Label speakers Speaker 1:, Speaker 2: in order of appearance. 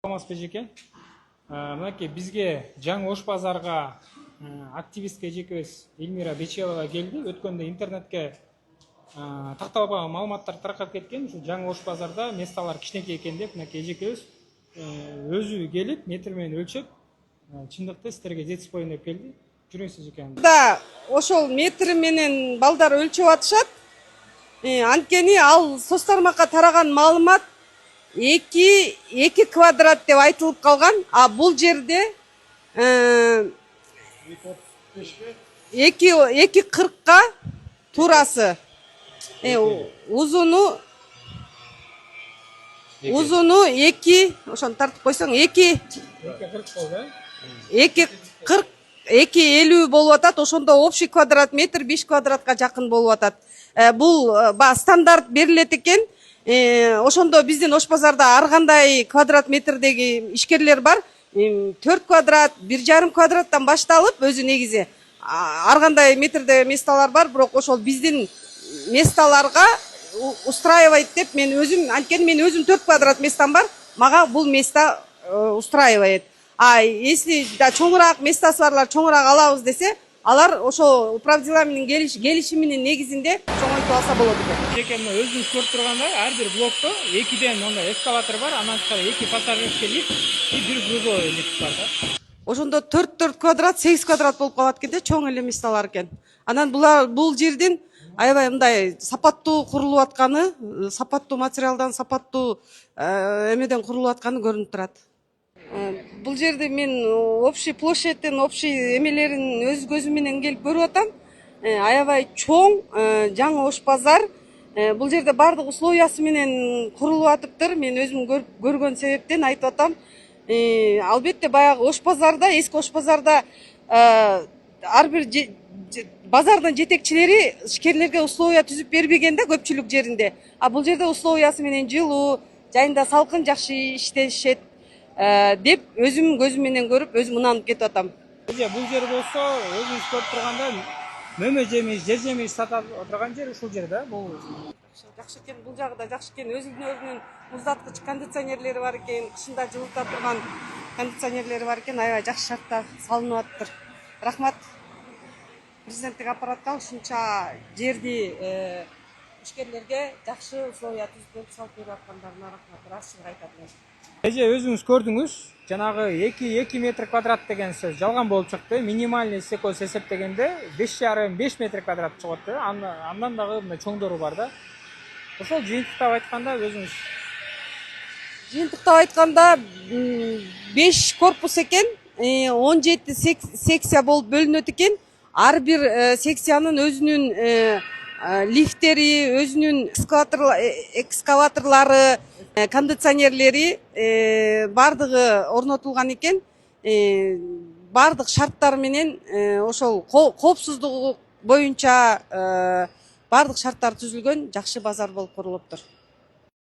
Speaker 1: Жеке, мынакей бизге жаңы Ош базарга активистке эжекебиз Эльмира Бечелова келди. Өткөндө интернетке такталбаган маалыматтар таркап кеткен. Ушу жаңы Ош базарда месталар кичинекей экен деп, мынакей эжекебиз өзү келип, метр менен өлчөп, чындыкты сиздерге жетишпойм деп келди. Жүрүңүз эжеке.
Speaker 2: Да, ошол метр менен балдар өлчөп атышат. Анткени ал соц тармакка тараган маалымат 2 квадрат деп айтылып калган. А бул жерде 2,40га туурасы. Узуну 2, ошону тартып койсоң 2,50 болуп атат. Ошондо общий квадрат метр 5 квадратка жакын болуп атат. Бул стандарт берилет экен. Ошондо биздин Ош базарда ар кандай квадрат метрдеги ишкерлер бар. 4 квадрат, 1,5 квадраттан башталып, өзү негизи ар кандай метрде месталар бар, бирок ошол биздин месталарга устраивайт деп мен өзүм, анткени мен өзүм 4 квадрат местам бар, мага бул места устраивайт. А если да чоңураак местасы барлар чоңураак алабыз десе, алар ошо управдила менен келишиминин негизинде чоңойтуп алса болот экен.
Speaker 1: Жеке мына өзүңүз көрүп тургандай, ар бир блокто 2ден мондай эскалатор бар, анан тышкары 2 пассажирский лифт, 1 грузовой лифт бар да.
Speaker 2: Ошондо 4 квадрат, 8 квадрат болуп калат экен, чоң эле месталар экен. Анан бул жердин аябай мындай сапаттуу курулуп атканы, сапаттуу материалдан, сапаттуу эмеден курулуп атканы көрүнүп турат. Бул жерде мен общий площадьтен, общий эмелерин өз көзүм менен келип көрүп атам. Аябай чоң жаңы Ош базар. Бул жерде бардык условиясы менен курулуп атыптыр. Мен өзүм көргөн себептен айтып атам. Албетте баягы Ош базарда, эски Ош базарда ар бир базардын жетекчилери ишкерлерге условия түзүп бербеген да көпчүлүк жеринде. А бул жерде условиясы менен жылуу, жайында салкын жакшы иштешет деп өзүм көзүм менен көрүп, өзүм ынанып кетип атам.
Speaker 1: Бул жер болсо, өзүңүз көрүп тургандай, мөмө жемиш, жер жемиш сатып отурган жер ушул жер да. Бул
Speaker 2: жакшы экен, бул жагы да жакшы экен. Өзүнүн муздаткыч кондиционерлери бар экен, кышында жылыта турган кондиционерлери бар экен. Аябай жакшы шартта салынып атыптыр. Рахмат. Президенттик аппаратка ушунча жерди ишкерлерге жакшы условия түзүп салып берип аткандарына рахмат. Ырайчылык айтат.
Speaker 1: Эже өзүңүз көрдүңүз, жанагы 2 метр квадрат деген сөз жалган болуп чыкты. Минимальный секос эсептегенде 5,5 метр квадрат чыгат да. Андан дагы мындай чоңдору бар да. Ошол жыйынтыктап айтканда өзүңүз.
Speaker 2: Жыйынтыктап айтканда 5 корпус экен, 17 секция болуп бөлүнөт экен. Ар бир секциянын өзүнүн лифтери, өзүнүн экскаваторлору, кондиционерлери бардыгы орнотулган экен. Бардык шарттар менен ошол коопсуздугу боюнча бардык шарттар түзүлгөн жакшы базар болуп курулуптур.